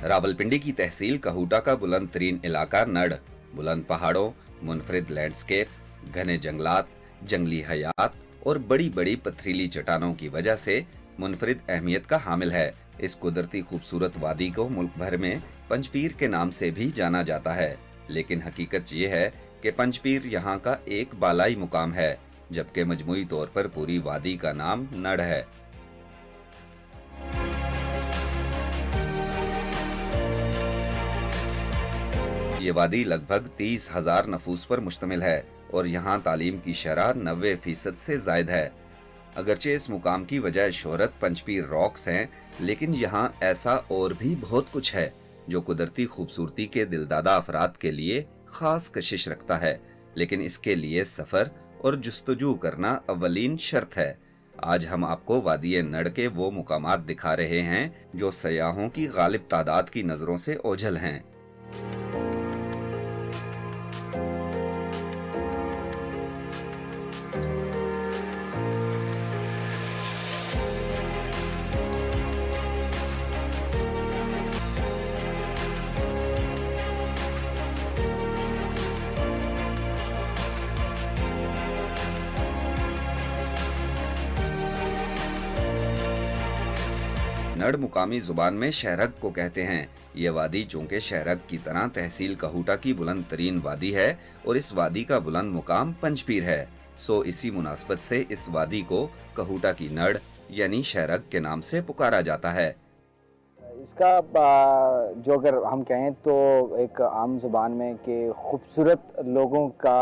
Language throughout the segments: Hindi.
रावलपिंडी की तहसील कहूटा का बुलंद तरीन इलाका नड़ बुलंद पहाड़ों, मुनफरिद लैंडस्केप, घने जंगलात, जंगली हयात और बड़ी बड़ी पथरीली चट्टानों की वजह से मुनफरिद अहमियत का हामिल है। इस कुदरती खूबसूरत वादी को मुल्क भर में पंचपीर के नाम से भी जाना जाता है, लेकिन हकीकत ये है कि पंचपीर यहाँ का एक बालाई मुकाम है, जबकि मजमूई तौर पर पूरी वादी का नाम नड़ है। ये वादी लगभग 30,000 नफूस पर मुश्तमिल है और यहाँ तालीम की शरह 90% से जायद है। अगरचे इस मुकाम की वजह शोहरत पंचपीर रॉक्स हैं, लेकिन यहाँ ऐसा और भी बहुत कुछ है जो कुदरती खूबसूरती के दिलदादा अफराद के लिए खास कशिश रखता है, लेकिन इसके लिए सफर और जुस्तजू करना अव्वलीन शर्त है। आज हम आपको वादी नड़ के वो मुकामात दिखा रहे हैं जो सयाहों की गालिब तादाद की नजरों से ओझल हैं। नड़ मुकामी जुबान में शहरग को कहते हैं। ये वादी चूंकि शहरग की तरह तहसील कहूटा की बुलंद तरीन वादी है और इस वादी का बुलंद मुकाम पंचपीर है, सो इसी मुनासबत से इस वादी को कहूटा की नड़ यानी शहरग के नाम से पुकारा जाता है। इसका जो अगर हम कहें तो एक आम जुबान में कि खूबसूरत लोगों का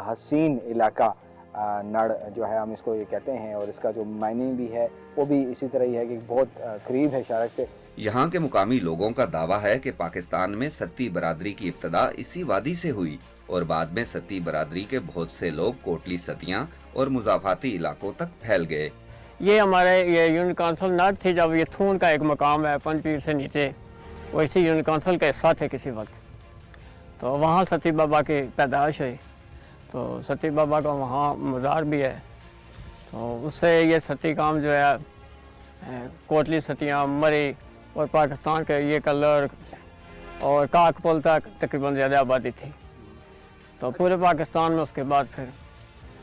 हसीन इलाका नड़ जो है हम इसको ये कहते हैं, और इसका जो मायने भी है वो भी इसी तरह ही है कि बहुत करीब है शहर से। यहाँ के मुकामी लोगों का दावा है कि पाकिस्तान में सत्ती बरादरी की इब्तदा इसी वादी से हुई और बाद में सत्ती बरादरी के बहुत से लोग कोटली सतियाँ और मुजाफाती इलाकों तक फैल गए। ये हमारे ये यूनिट काउंसिल नड़ थी, जब ये थून का एक मकाम है पंचपीर से नीचे, वो इसी यूनिट काउंसिल का हिस्सा थे किसी वक्त। तो वहाँ सती बाबा की पैदाइश हुई, तो सती बाबा का वहाँ मज़ार भी है। तो उससे ये सती काम जो है कोटली सतियाँ मरी और पाकिस्तान के ये कलर और काकपुल तक तकरीबन ज़्यादा आबादी थी। तो पूरे पाकिस्तान में उसके बाद फिर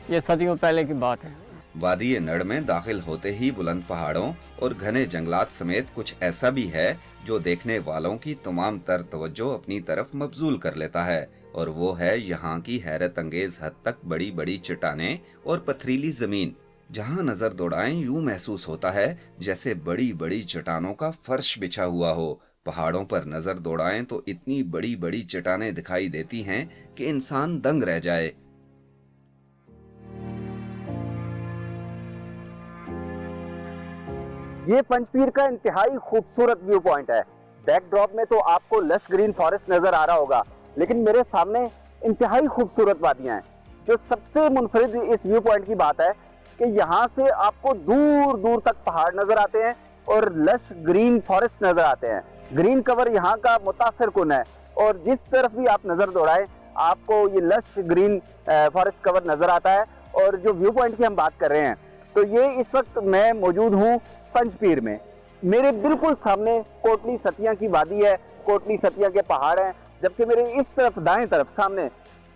ये सदियों पहले की बात है। वादी नड़ में दाखिल होते ही बुलंद पहाड़ों और घने जंगलात समेत कुछ ऐसा भी है जो देखने वालों की तमाम तर तवज्जो अपनी तरफ मबजूल कर लेता है, और वो है यहाँ की हैरत अंगेज हद तक बड़ी बड़ी चट्टानें और पथरीली जमीन। जहाँ नजर दौड़ाएं यूं महसूस होता है जैसे बड़ी बड़ी चट्टानों का फर्श बिछा हुआ हो। पहाड़ों पर नजर दौड़ाएं तो इतनी बड़ी बड़ी चट्टानें दिखाई देती हैं कि इंसान दंग रह जाए। ये पंचपीर का इंतहाई खूबसूरत व्यू पॉइंट है। बैकड्रॉप में तो आपको लश ग्रीन फॉरेस्ट नजर आ रहा होगा, लेकिन मेरे सामने इंतहाई खूबसूरत वादियां हैं। जो सबसे मुनफरिद इस व्यू पॉइंट की बात है कि यहाँ से आपको दूर दूर तक पहाड़ नजर आते हैं और लश ग्रीन फॉरेस्ट नजर आते हैं। ग्रीन कवर यहाँ का मुतासिर कुन है, और जिस तरफ भी आप नजर दौड़ाएं आपको ये लश ग्रीन फॉरेस्ट कवर नजर आता है। और जो व्यू पॉइंट की हम बात कर रहे हैं, तो ये इस वक्त मैं मौजूद हूँ पंचपीर में। मेरे बिल्कुल सामने कोटली सतियां की वादी है, कोटली सतियां के पहाड़ हैं, जबकि मेरे इस तरफ दाएं तरफ सामने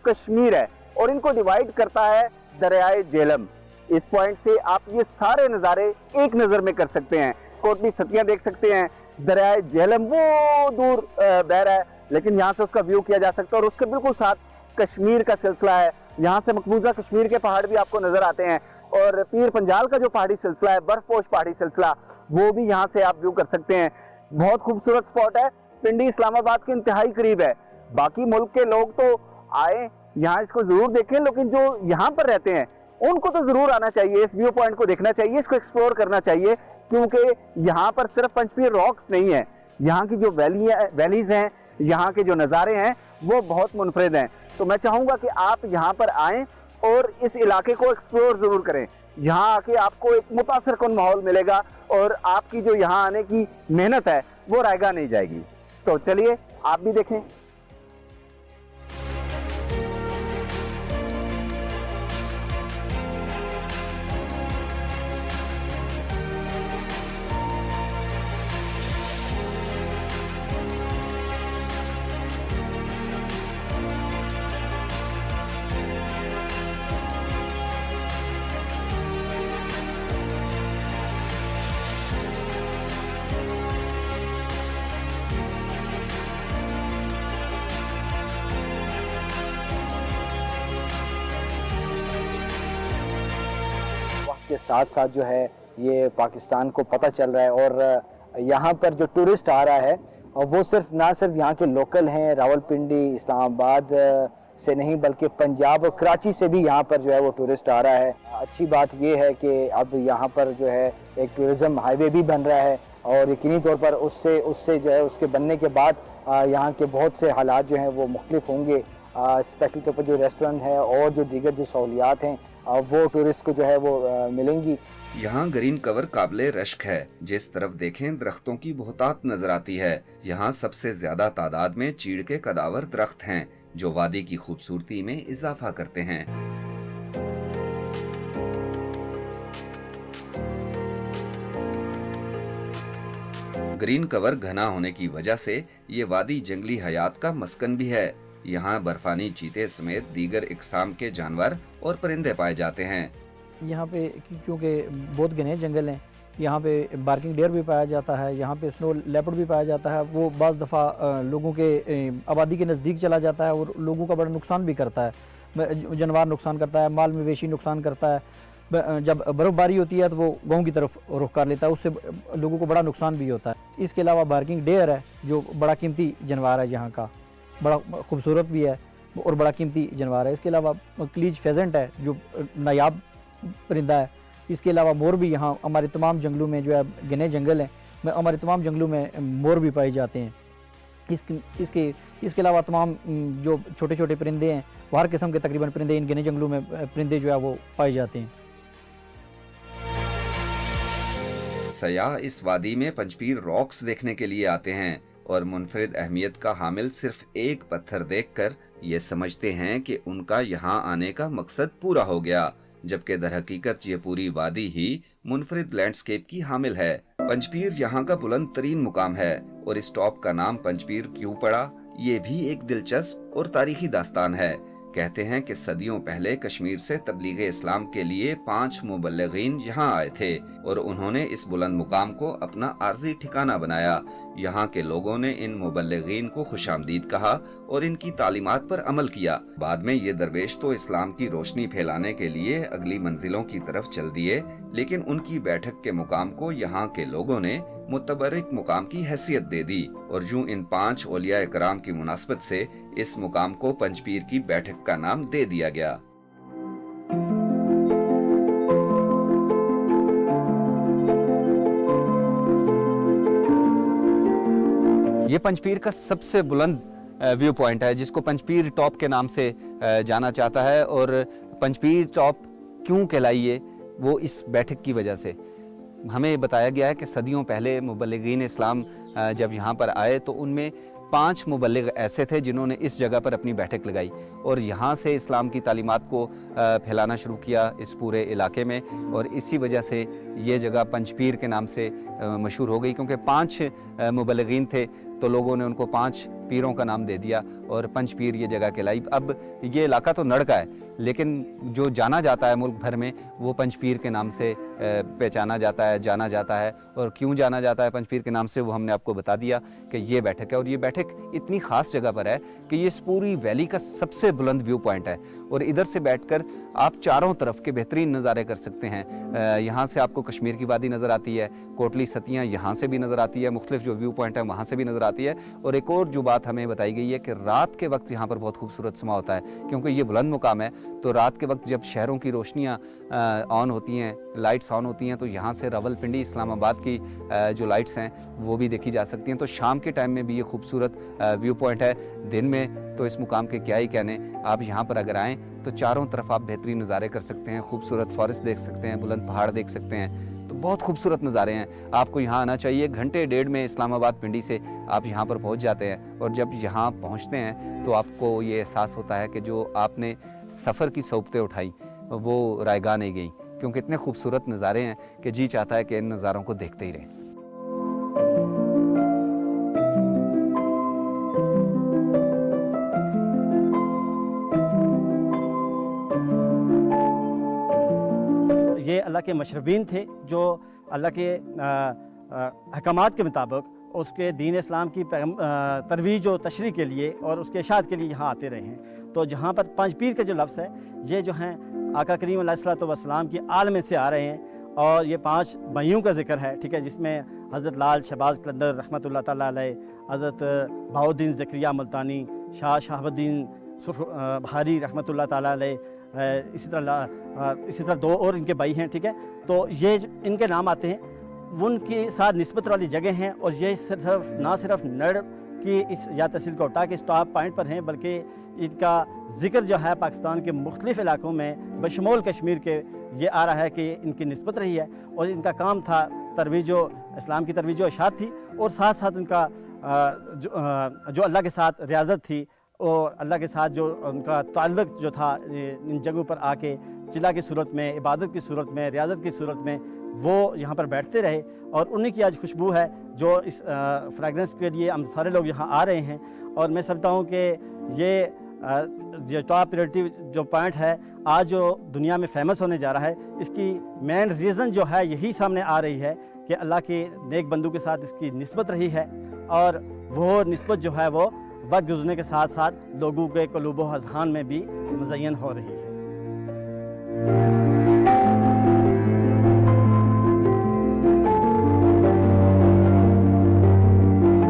कश्मीर है और इनको डिवाइड करता है दरियाए झेलम। इस पॉइंट से आप ये सारे नज़ारे एक नज़र में कर सकते हैं। कोटली सतियां देख सकते हैं, दरियाए झेलम वो दूर बह रहा है, लेकिन यहाँ से उसका व्यू किया जा सकता है। और उसके बिल्कुल साथ कश्मीर का सिलसिला है, यहाँ से मकबूजा कश्मीर के पहाड़ भी आपको नजर आते हैं। और पीर पंजाल का जो पहाड़ी सिलसिला है, बर्फपोश पहाड़ी सिलसिला, वो भी यहाँ से आप व्यू कर सकते हैं। बहुत खूबसूरत स्पॉट है। पिंडी इस्लामाबाद के इंतहाई करीब है। बाकी मुल्क के लोग तो आए यहाँ इसको जरूर देखें, लेकिन जो यहाँ पर रहते हैं उनको तो जरूर आना चाहिए, इस व्यू पॉइंट को देखना चाहिए, इसको एक्सप्लोर करना चाहिए, क्योंकि यहाँ पर सिर्फ पंचपीर रॉक्स नहीं है, यहाँ की जो वैलीज हैं, यहाँ के जो नज़ारे हैं वो बहुत मुनफरिद हैं। तो मैं चाहूँगा कि आप यहाँ पर आएँ और इस इलाके को एक्सप्लोर जरूर करें। यहाँ आके आपको एक मुतासिर कुन माहौल मिलेगा और आपकी जो यहाँ आने की मेहनत है वो रायगा नहीं जाएगी। तो चलिए आप भी देखें। के साथ साथ जो है ये पाकिस्तान को पता चल रहा है। और यहाँ पर जो टूरिस्ट आ रहा है और वो ना सिर्फ यहाँ के लोकल हैं, रावलपिंडी इस्लामाबाद से नहीं बल्कि पंजाब और कराची से भी यहाँ पर जो है वो टूरिस्ट आ रहा है। अच्छी बात ये है कि अब यहाँ पर जो है एक टूरिज़्म हाईवे भी बन रहा है और यकीनी तौर पर उससे जो है उसके बनने के बाद यहाँ के बहुत से हालात जो हैं वो मुख्तलिफ होंगे। स्पेशली तौर पर जो रेस्टोरेंट है और जो दीगर जो सहूलियात हैं वो टूरिस्ट को जो है वो मिलेंगी। यहाँ ग्रीन कवर काबिले रश्क है। जिस तरफ देखें दरख्तों की बहुतात नजर आती है। यहाँ सबसे ज्यादा तादाद में चीड़ के कदावर दरख्त हैं जो वादी की खूबसूरती में इजाफा करते हैं। ग्रीन कवर घना होने की वजह से ये वादी जंगली हयात का मस्कन भी है। यहाँ बर्फानी चीते समेत दीगर इकसाम के जानवर और परिंदे पाए जाते हैं। यहाँ पे क्योंकि बहुत घने जंगल हैं, यहाँ पे बार्किंग डेयर भी पाया जाता है, यहाँ पे स्नो लेपर्ड भी पाया जाता है। वो बाज़ दफ़ा लोगों के आबादी के नज़दीक चला जाता है और लोगों का बड़ा नुकसान भी करता है। जानवर नुकसान करता है, माल मवेशी नुकसान करता है। जब बर्फ़बारी होती है तो वो गाँव की तरफ रुख कर लेता है, उससे लोगों को बड़ा नुकसान भी होता है। इसके अलावा बार्किंग डेयर है जो बड़ा कीमती जानवर है, यहाँ का बड़ा खूबसूरत भी है और बड़ा कीमती जानवर है। इसके अलावा क्लीज फेजेंट है जो नायाब परिंदा है। इसके अलावा मोर भी यहाँ हमारे तमाम जंगलों में जो है घने जंगल हैं, हमारे तमाम जंगलों में मोर भी पाए जाते हैं। इसके अलावा तमाम जो छोटे छोटे परिंदे हैं, वो हर किस्म के तकरीबन परिंदे इन घने जंगलों में परिंदे जो है वो पाए जाते हैं। सयाह इस वादी में पंचपीर रॉक्स देखने के लिए आते हैं और मुनफरिद अहमियत का हामिल सिर्फ एक पत्थर देखकर ये समझते हैं कि उनका यहाँ आने का मकसद पूरा हो गया, जबकि दरहकीकत ये पूरी वादी ही मुनफरिद लैंडस्केप की हामिल है। पंचपीर यहाँ का बुलंद तरीन मुकाम है और इस टॉप का नाम पंचपीर क्यों पड़ा, ये भी एक दिलचस्प और तारीखी दास्तान है। कहते हैं कि सदियों पहले कश्मीर से तबलीग इस्लाम के लिए 5 मुबल्लिगीन यहाँ आए थे और उन्होंने इस बुलंद मुकाम को अपना आर्जी ठिकाना बनाया। यहाँ के लोगों ने इन मुबल्लिगीन को खुशामदीद कहा और इनकी तालीमात पर अमल किया। बाद में ये दरवेश तो इस्लाम की रोशनी फैलाने के लिए अगली मंजिलों की तरफ चल दिए, लेकिन उनकी बैठक के मुकाम को यहाँ के लोगों ने मुतबर्रिक मुकाम की हैसियत दे दी और यूं इन 5 औलिया कराम की मुनासबत से इस मुकाम को पंचपीर की बैठक का नाम दे दिया गया। ये पंचपीर का सबसे बुलंद व्यू पॉइंट है जिसको पंचपीर टॉप के नाम से जाना जाता है। और पंचपीर टॉप क्यों कहलाई ये, वो इस बैठक की वजह से। हमें बताया गया है कि सदियों पहले मुबल्लिगीन इस्लाम जब यहाँ पर आए तो उनमें 5 मुबल्लिग ऐसे थे जिन्होंने इस जगह पर अपनी बैठक लगाई और यहाँ से इस्लाम की तालीमात को फैलाना शुरू किया इस पूरे इलाके में। और इसी वजह से ये जगह पंचपीर के नाम से मशहूर हो गई, क्योंकि 5 मुबल्लिगीन थे तो लोगों ने उनको 5 पीरों का नाम दे दिया और पंचपीर ये जगह कहलाई। अब ये इलाका तो नड़ का है, लेकिन जो जाना जाता है मुल्क भर में वो पंचपीर के नाम से पहचाना जाता है, जाना जाता है। और क्यों जाना जाता है पंचपीर के नाम से वो हमने आपको बता दिया कि ये बैठक है। और ये बैठक इतनी ख़ास जगह पर है कि ये इस पूरी वैली का सबसे बुलंद व्यू पॉइंट है और इधर से बैठकर आप चारों तरफ के बेहतरीन नज़ारे कर सकते हैं। यहाँ से आपको कश्मीर की वादी नज़र आती है, कोटली सतियाँ यहाँ से भी नज़र आती है, मुख्तलिफ जो व्यू पॉइंट है वहाँ से भी नज़र आती है। और एक और जो बात हमें बताई गई है कि रात के वक्त यहाँ पर बहुत खूबसूरत समा होता है, क्योंकि ये बुलंद मुकाम है। तो रात के वक्त जब शहरों की रोशनियाँ ऑन होती हैं, लाइट्स ऑन होती हैं, तो यहाँ से रावलपिंडी इस्लामाबाद की जो लाइट्स हैं वो भी देखी जा सकती हैं। तो शाम के टाइम में भी ये खूबसूरत व्यू पॉइंट है। दिन में तो इस मुकाम के क्या ही कहने, आप यहाँ पर अगर आएँ तो चारों तरफ आप बेहतरीन नज़ारे कर सकते हैं, खूबसूरत फॉरेस्ट देख सकते हैं, बुलंद पहाड़ देख सकते हैं। तो बहुत खूबसूरत नज़ारे हैं। आपको यहाँ आना चाहिए। घंटे डेढ़ में इस्लामाबाद पिंडी से आप यहाँ पर पहुँच जाते हैं और जब यहाँ पहुँचते हैं तो आपको ये एहसास होता है कि जो आपने सफ़र की सोबतें उठाई वो रायगा नहीं गई, क्योंकि इतने खूबसूरत नज़ारे हैं कि जी चाहता है कि इन नज़ारों को देखते ही रहें। ये अल्लाह के मशरबीन थे जो अल्लाह के अहकामात के मुताबिक उसके दीन इस्लाम की तरवीज और तशरीह के लिए और उसके इशाअत के लिए यहाँ आते रहे हैं। तो जहाँ पर पंचपीर का जो लफ्ज़ है ये जो हैं आका करीम अलैहिस्सलाम की आल में से आ रहे हैं। और ये 5 भाइयों का जिक्र है, ठीक है, जिसमें हज़रत लाल शहबाज कलंदर रहमतुल्लाह ताला अलैह, हज़रत बहाउद्दीन ज़करिया मुल्तानी, शाह शहाबुद्दीन भारी रहमतुल्लाह ताला अलैह, इसी तरह 2 और इनके भाई हैं, ठीक है। तो ये इनके नाम आते हैं, उनके साथ निस्बत वाली जगह हैं। और ये ना सिर्फ नड़ की इस या तहसील कोटा के टॉप पॉइंट पर हैं, बल्कि इनका जिक्र जो है पाकिस्तान के मुख्तलिफ़ इलाकों में बशमूल कश्मीर के ये आ रहा है कि इनकी निस्बत रही है। और इनका काम था इस्लाम की तरवीज व इशाअत थी, और साथ साथ उनका जो अल्लाह के साथ रियाज़त थी और अल्लाह के साथ जो उनका ताल्लुक़ जो था इन जगहों पर आके चिल्ला की सूरत में, इबादत की सूरत में, रियाज़त की सूरत में वो यहाँ पर बैठते रहे। और उन्हीं की आज खुशबू है जो इस फ्रेगरेंस के लिए हम सारे लोग यहाँ आ रहे हैं। और मैं समझता हूँ कि ये टॉप प्रायोरिटी जो पॉइंट है आज जो दुनिया में फेमस होने जा रहा है, इसकी मेन रीज़न जो है यही सामने आ रही है कि अल्लाह के नेक बंदू के साथ इसकी निस्बत रही है। और वो निस्बत जो है वो वक्त गुजरने के साथ साथ लोगों के क़ुलूब व अज़हान में भी मुज़य्यन हो रही है।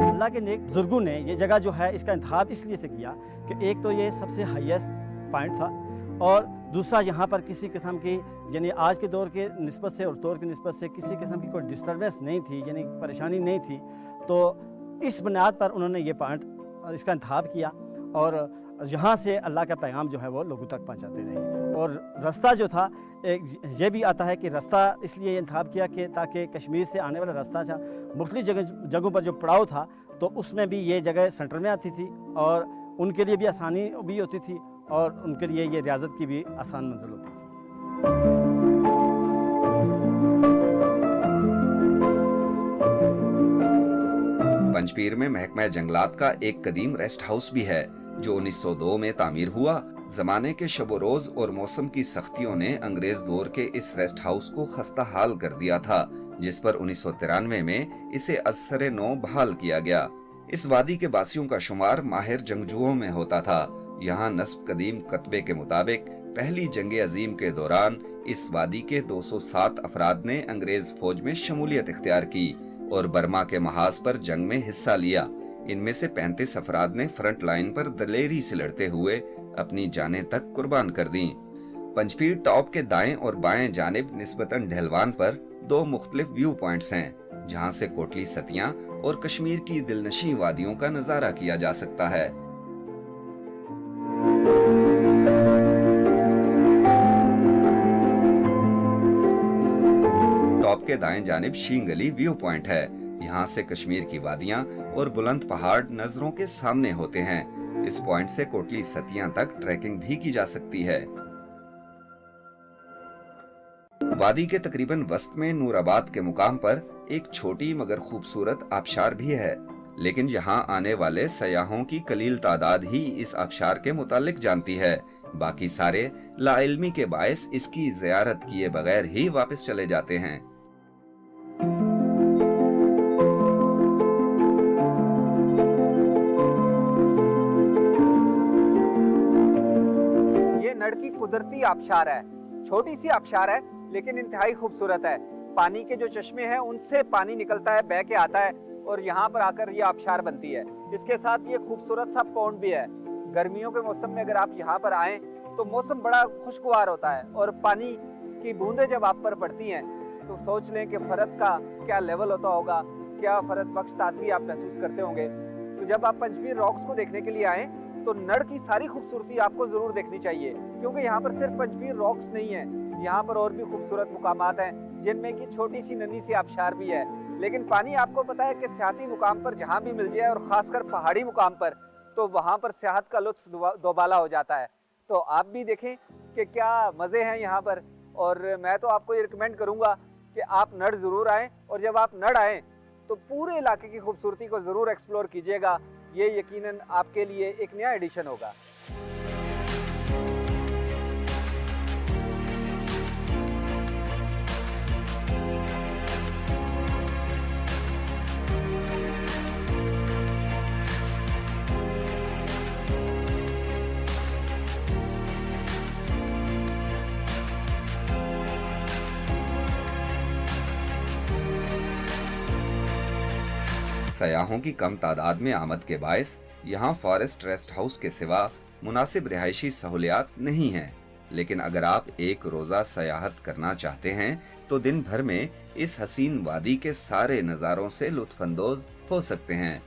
अल्लाह के नेक बुजुर्गों ने ये जगह जो है इसका इंतखाब इसलिए से किया कि एक तो ये सबसे हाईएस्ट पॉइंट था, और दूसरा यहाँ पर किसी किस्म की यानी आज के दौर के निस्बत से और दौर की निस्बत से किसी किस्म की कोई डिस्टर्बेंस नहीं थी, यानी परेशानी नहीं थी। तो इस बुनियाद पर उन्होंने ये पॉइंट इसका इंतखाब किया और यहाँ से अल्लाह का पैगाम जो है वो लोगों तक पहुँचाते रहे। और रास्ता जो था ये भी आता है कि रास्ता इसलिए इंतखाब किया कि ताकि कश्मीर से आने वाला रास्ता था, मुख्तलिफ जगहों पर जो पड़ाव था तो उसमें भी ये जगह सेंटर में आती थी और उनके लिए भी आसानी भी होती थी और उनके लिए ये रियाजत की भी आसान मंजिल होती थी। पंजपीर में महकमा जंगलात का एक कदीम रेस्ट हाउस भी है जो 1902 में तामीर हुआ। जमाने के शब रोज और मौसम की सख्तियों ने अंग्रेज दौर के इस रेस्ट हाउस को खस्ता हाल कर दिया था, जिस पर 1993 में इसे असर नौ बहाल किया गया। इस वादी के बासियों का शुमार माहिर जंगजुओं में होता था। यहाँ नस्ब कदीम कतबे के मुताबिक पहली जंग अजीम के दौरान इस वादी के 207 अफराद ने अंग्रेज फौज में शमूलियत इख्तियार की और बर्मा के महाज पर जंग में हिस्सा लिया। इनमें से 35 अफराद ने फ्रंट लाइन पर दलेरी से लड़ते हुए अपनी जानें तक कुर्बान कर दी। पंजपीर टॉप के दाएं और बाएं जानिब निस्बतन ढलवान पर 2 मुख्तलिफ व्यू पॉइंट्स हैं, जहां से कोटली सतियां और कश्मीर की दिलनशी वादियों का नजारा किया जा सकता है। टॉप के दाएं जानिब शींग अली व्यू पॉइंट है। यहाँ से कश्मीर की वादियां और बुलंद पहाड़ नजरों के सामने होते हैं। इस पॉइंट से कोटली सतियां तक ट्रैकिंग भी की जा सकती है। वादी के तकरीबन वस्त में नूराबाद के मुकाम पर एक छोटी मगर खूबसूरत आबशार भी है, लेकिन यहाँ आने वाले सयाहों की कलील तादाद ही इस आबशार के मुतालिक जानती है। बाकी सारे लाइल्मी के बायस इसकी ज़ियारत किए बगैर ही वापस चले जाते हैं। नड़ की कुदरती आबशार है, छोटी सी आबशार है लेकिन इंतहाई खूबसूरत है। पानी के जो चश्मे हैं उनसे पानी निकलता है, बह के आता है और यहाँ पर आकर ये आबशार बनती है। इसके साथ ये खूबसूरत सा पौंड भी है। गर्मियों के मौसम में अगर आप यहाँ पर आएं तो मौसम बड़ा खुशगवार होता है और पानी की बूंदें जब आप पर पड़ती हैं तो सोच लें कि फरत का क्या लेवल होता होगा, क्या फरत बख्श ताजगी आप महसूस करते होंगे। तो जब आप पंजपीर रॉक्स को देखने के लिए आएँ तो नड़ की सारी खूबसूरती आपको जरूर देखनी चाहिए, क्योंकि यहाँ पर सिर्फ पंजपीर रॉक्स नहीं है, यहाँ पर और भी खूबसूरत मुकामात हैं जिनमें कि छोटी सी नन्ही सी आबशार भी है। लेकिन पानी आपको पता है कि सियाहती मुकाम पर जहाँ भी मिल जाए और ख़ासकर पहाड़ी मुकाम पर, तो वहाँ पर सियाहत का लुत्फ दोबाला हो जाता है। तो आप भी देखें कि क्या मज़े हैं यहाँ पर। और मैं तो आपको ये रिकमेंड करूँगा कि आप नड़ ज़रूर आएँ, और जब आप नड़ आएँ तो पूरे इलाके की खूबसूरती को ज़रूर एक्सप्लोर कीजिएगा। ये यकीनन आपके लिए एक नया एडिशन होगा। सयाहों की कम तादाद में आमद के बायस यहाँ फॉरेस्ट रेस्ट हाउस के सिवा मुनासिब रिहायशी सहूलियात नहीं हैं। लेकिन अगर आप एक रोजा सयाहत करना चाहते हैं तो दिन भर में इस हसीन वादी के सारे नज़ारों से लुत्फानंदोज हो सकते हैं।